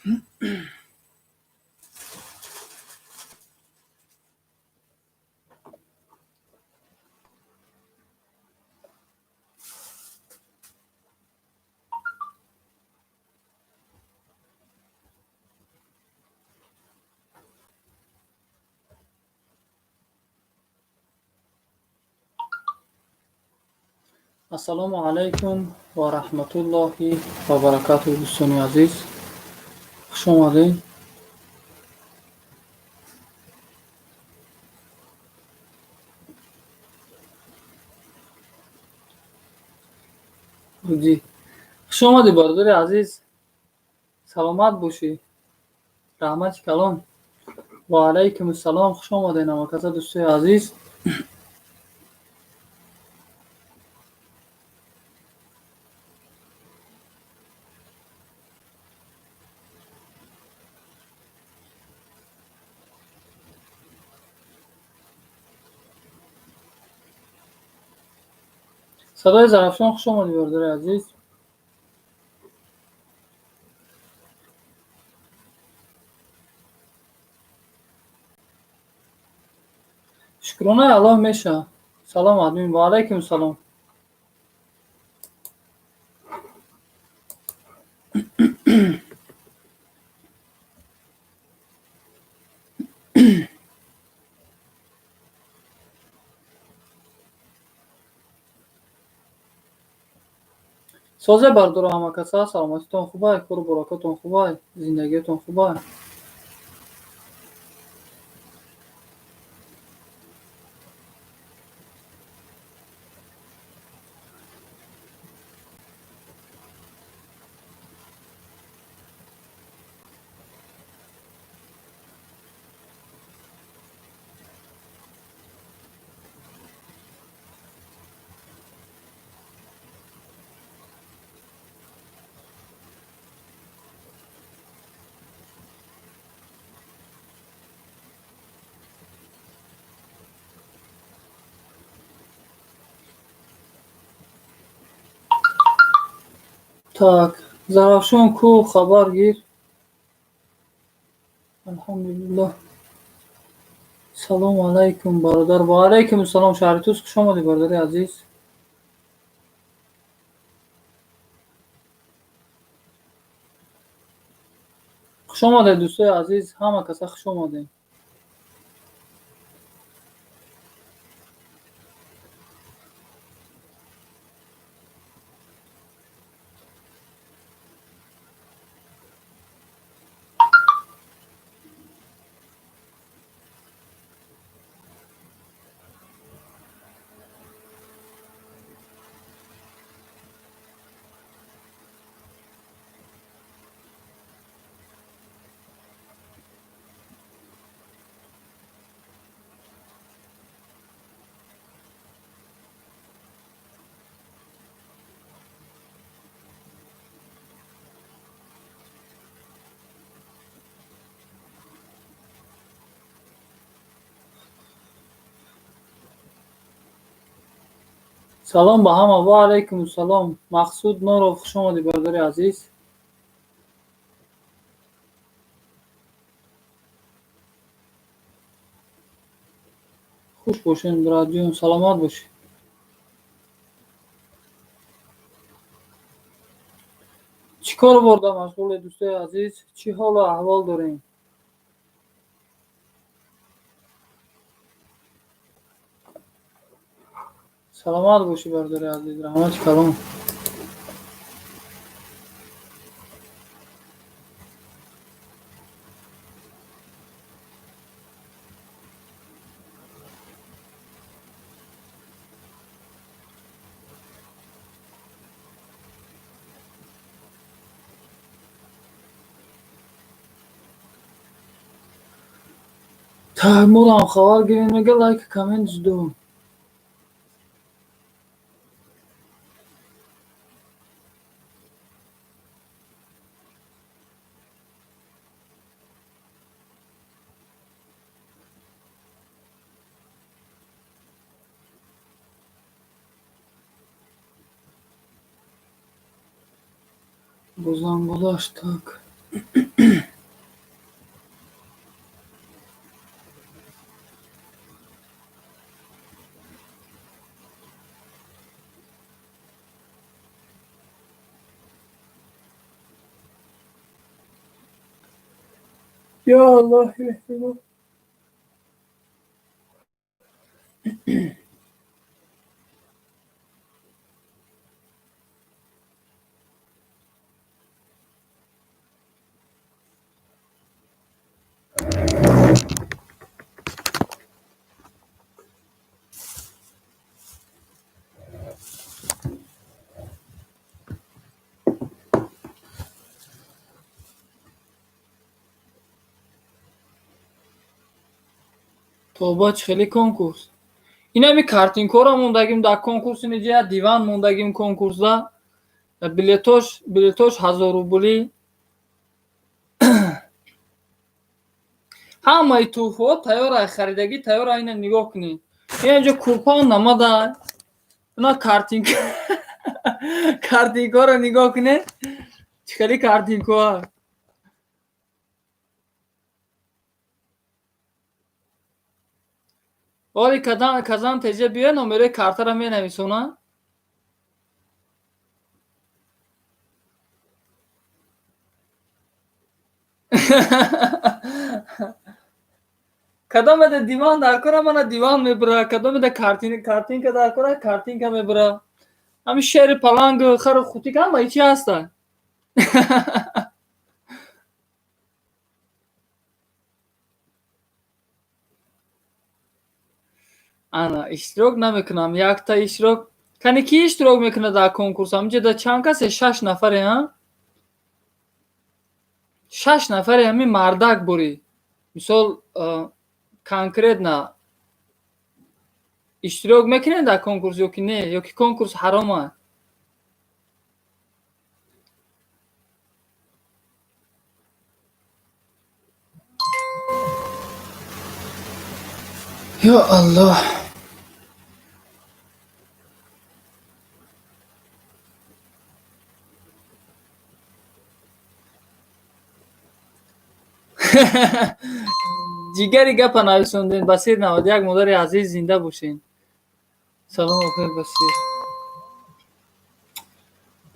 Assalomu alaykum va rahmatullohi va barakatuh do'stoni aziz. Xush omading. Ruji. Xush omadi bardori aziz. Salomat boshi. Rahmat kalom. Va alaykum assalom. Xush omading namakaza do'stoi aziz. صدای زرافشان خوش آمدی بردار عزیز. شکرانه الله میشه. سلام ادمین. و علیکم سلام. سازه بردار همه کسا. سلامتیتون خوبه؟ کار و براکتون خوبه؟ زندگیتون خوبه؟ Так, Зарafshon ku xabar gir. Alhamdulillah. Салому алайкум бародар. Ва алайкум ассалом. Шаҳритус хуш омадӣ бародари азиз. Хуш омадед дӯстои азиз. Ҳама каса хуш омадед. Салом ба ҳама. Ва алайкум ассалом. Мақсуд Нуров хуш омадӣ бародари азиз. Хуш бошед братҷон. Саломат бошед. Чӣ кор бурда машғулед дӯстои азиз? Чӣ ҳолу аҳвол дорем? Саломат бошӣ бародари азиз. Раҳмати калом. Так, молам хабар гирем. Мега лайк комент жду. Бозам гузашт. Так. Ya Allah ya Allah. Тобач хеле конкурс. Инами картинкора мондагим дар конкурси неҷа диван мондагим конкурсда билетош 1000 рубли. Ҳамаи тӯҳфаҳо тайёра, харидагӣ тайёра. Ина нигоҳ кунед. Ина инҷо курпон намада. Ина картинкаро нигоҳ кунед. Чӣ хеле картинкоа. Оли казан теҷа бия номерои картаро менависона. Кадомеда диван дар кора, мана диван мебира. Кадомеда картинка дар кора, картинка мебира. Ҳамин шери палангу хару хутик ҳамаи чӣ ҳаста. Ана иштирок намекунам. Якта иштирок. Кани ки иштирок мекунад дар конкурс? Ҳаминҷода чанд касе? 6 нафаре, а? 6 нафаре ҳамин мардак бурӣ. Мисол конкретна иштирок мекунед дар конкурс ё ки не? Ё ки конкурс ҳаром аст? Ё Аллоҳ. ҷигари гапа нависондем. Басир 91 модари азиз зинда бошед. Салом опер Басир.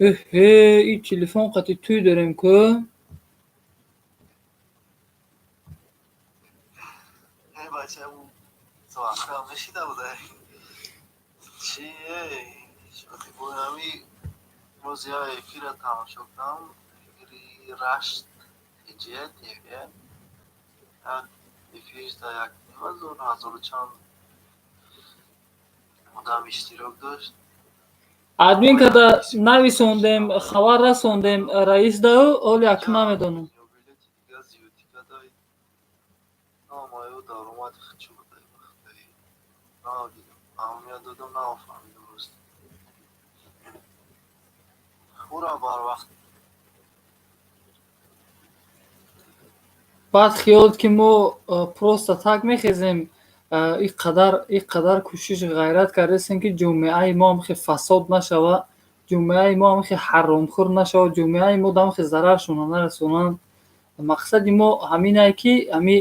Эҳе, ин телефон қати тӯй дорем ку. بچه اون ساعت هم نشیده بوده چیه شدی بود همی روزی های اکی را تماشا کنم اگری رشت ایجیت یکه یکیش دا یک نیمه هزار چند مدام اشتراک داشت. админ када нависондем, хабар расондем раис дау, оли ак намедонам. баъд хиёлот ки мо просто так мехезем, иққадар кӯшиш ғайрат кардастем ки ҷомеаи мо ҳам хе фасод нашавад, ҷомеаи мо ҳам хе ҳаромхӯр нашавад, ҷомеаи мо ҳам хе зараршона нарасонанд. мақсади мо ҳаминае ки ҳамин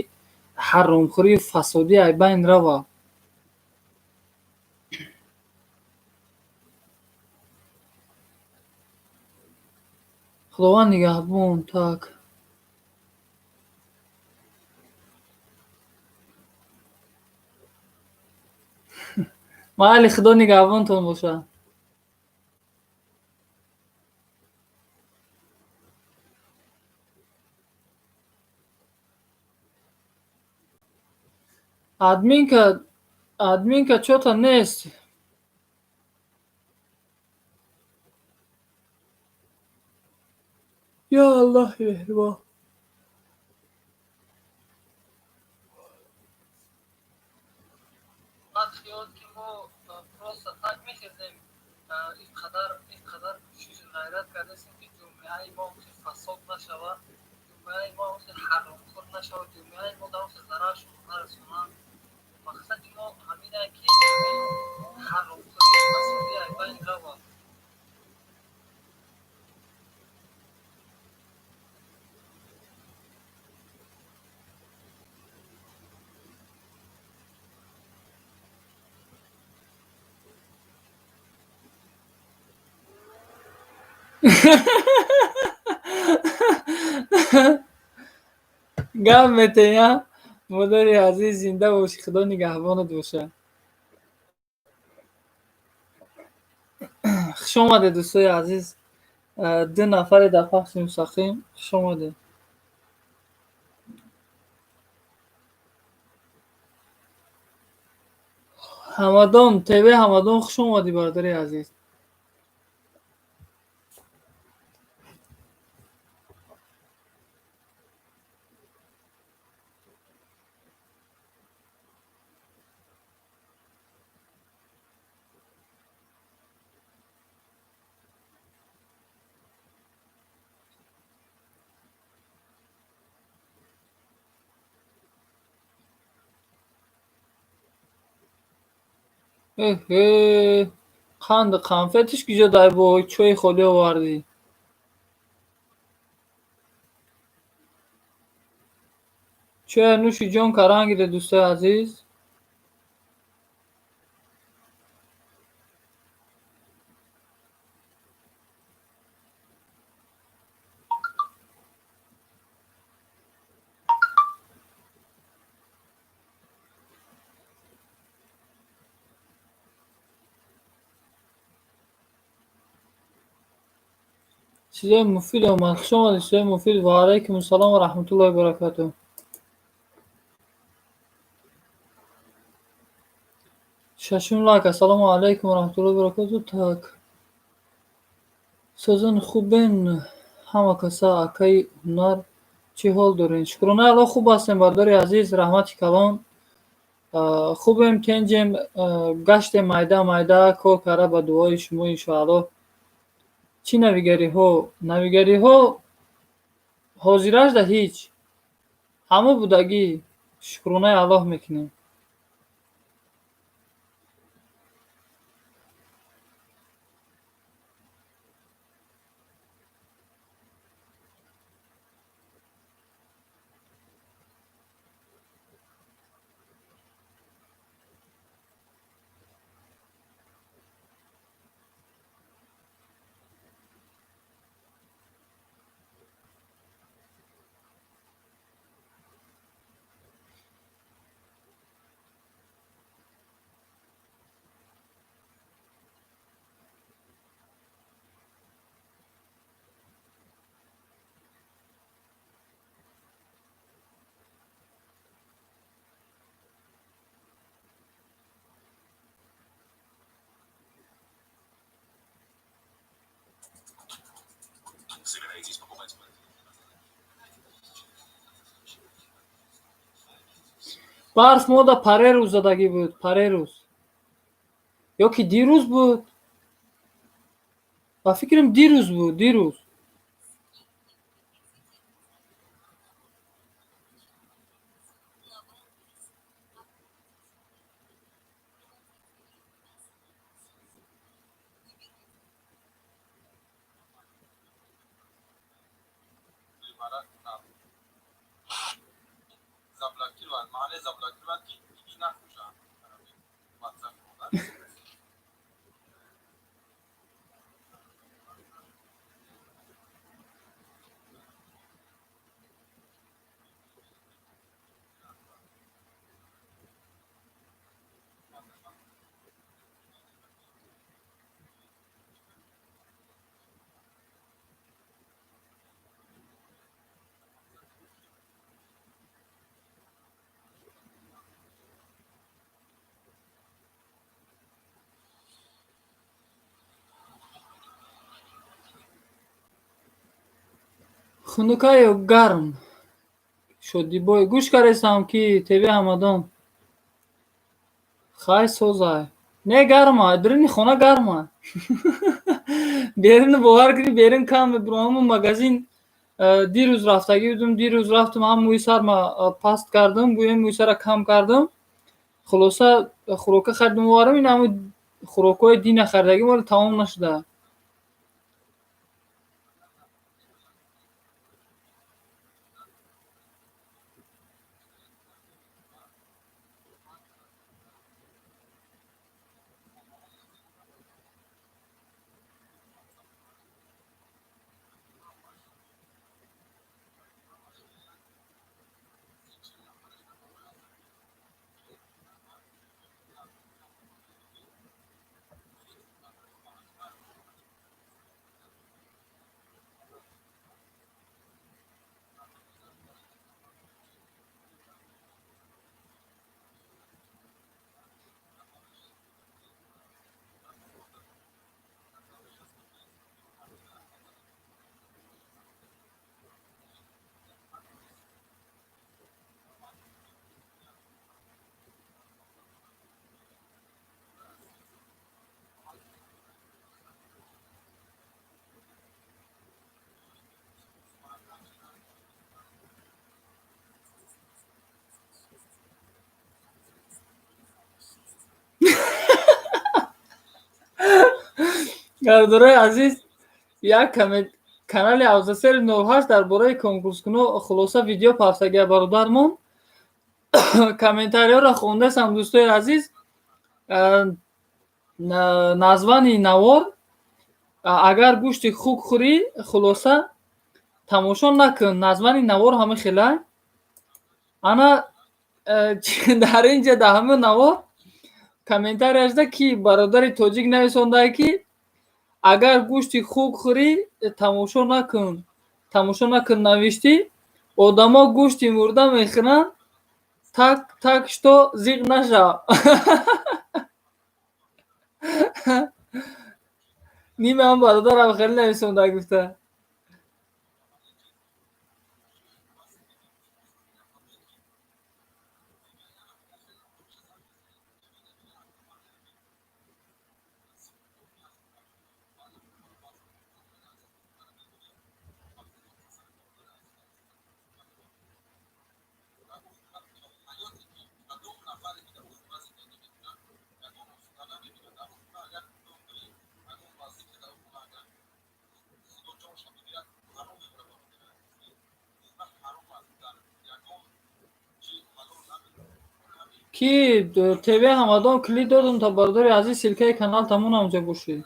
ҳаромхӯрию фасодӣ аз байн равад. худованд нигаҳбон. Так майли, худо нигаҳбонтон бошад. админка чота нест. ё Аллоҳ меҳрибон. баъд хиёлот ки мо просто так мехезем, иққадар кӯшиш ғайрат кардастем ки ҷомеаи мо ҳам хе фасод нашавад, ҷомеаи мо ҳам хе ҳаромхӯр нашавад, ҷомеаи мо ҳам хе зараршона нарасонанд. мақсади мо ҳаминае ки ҳаромхӯрии фасодӣ аз байн равад. گم میتیا مادری عزیز زنده باشی، خدا نگهبانت باشه. خوش آمده دوستای عزیز. دو نفر در پخش مستقیم خوش آمده. همدان تیوی همدان خوش آمدی برادری عزیز. قند قنفتش کجا دای با چای خالی آوردی؟ چای نوشی جان کرانگیده دوستای عزیز. چیزای مفید آمد. خوش آمدی چیزای مفید. و علیکم السلام و رحمت الله و برکاته. ششم لایک. السلام علیکم و رحمت الله و برکاته. تاک سازن خوبین همه کسا اکای هنر چی حال دارین؟ شکرانه الله خوب هستیم برادر عزیز. رحمت کلام خوبیم. کنجیم گشت مایده مایده کار کرده با دعای شما انشاءالله. چی نویگری ها؟ نویگری ها حاضرش ده هیچ همه بودگی شکرانه الله میکنیم. برف ما دا پره روز زدگی بود. پره روز یا که دیروز بود. و فکرم دیروز بود. دیروز خنوکای گرم شدی بای گوش کردم که تیوی همدان خواهی سوزای نه گرمه درین خونه گرمه. بیرون باور کنی بیرون کم برامو مگزین دیروز رفتگی بودم. دیروز رفتم هم موی سر ما پاست کردم بوی موی سر کم کردم. خلاصه خوراکه خریدم وارم این همه خوراکای دین خریدگی ولی تمام نشده. бародарои азиз, як канали Авзасери 98 дар бораи конкурскунҳо хулоса видео пахша гия бародармон. Комментариҳоро хондасам дӯстои азиз. Названи навор, агар гӯшти хук хӯрӣ, хулоса тамошо накун. Названи навор ҳама хелай. Ана дар инҷа дар ҳамин навор комментарияшда ки бародари тоҷик нависондае ки агар гӯшти хук хӯрӣ, тамошо накун. Тамошо накун навиштӣ. Одамо гӯшти мурда мехӯранд, так што зиқ нашав. Нима ҳам бародарам хеле нависонда гуфта. Ки ТВ ҳамадон клип додум та бародари азиз силкаи канал тамом намҷа бошед.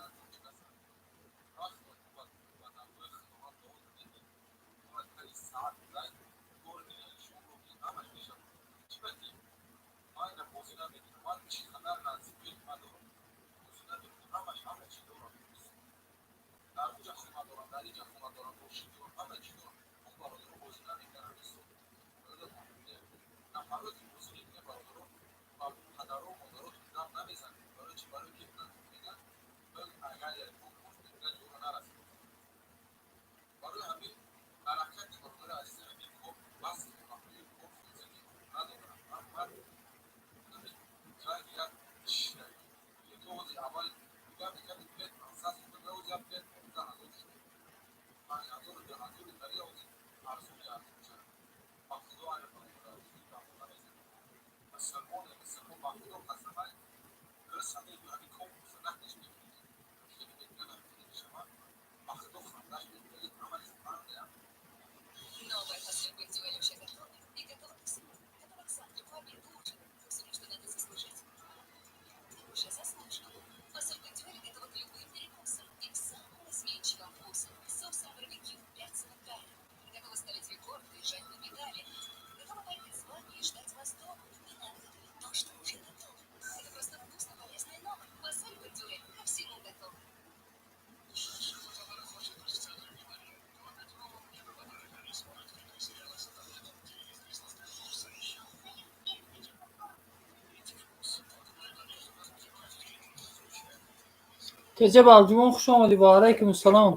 Кеча балҷумон хуш омадӣ. Ва алайкум ассалом.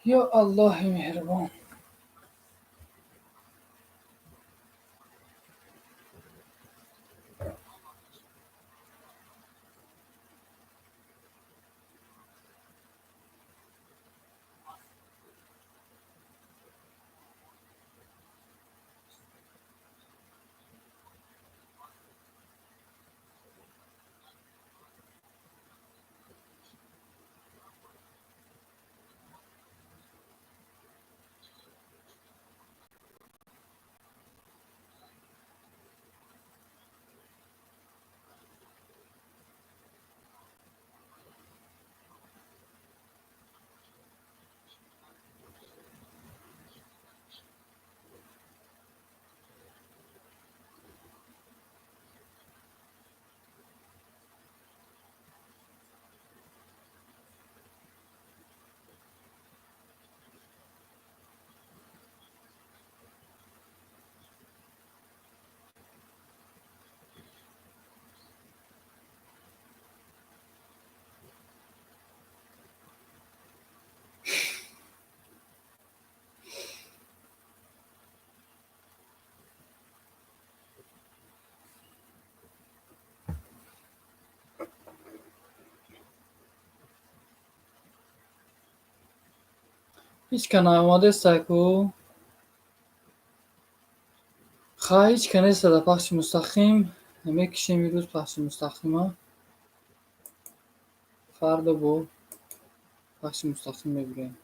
یا الله مهربان. هیچ کەس ئامادەست ساکۆ؟ خا هیچ کە نەیسە لە پەخشی مستەقیم. ئەمێ کشێ میرۆز پەخشی مستەقیمە فەردە بۆ پەخشی مستەقیم ببرێن.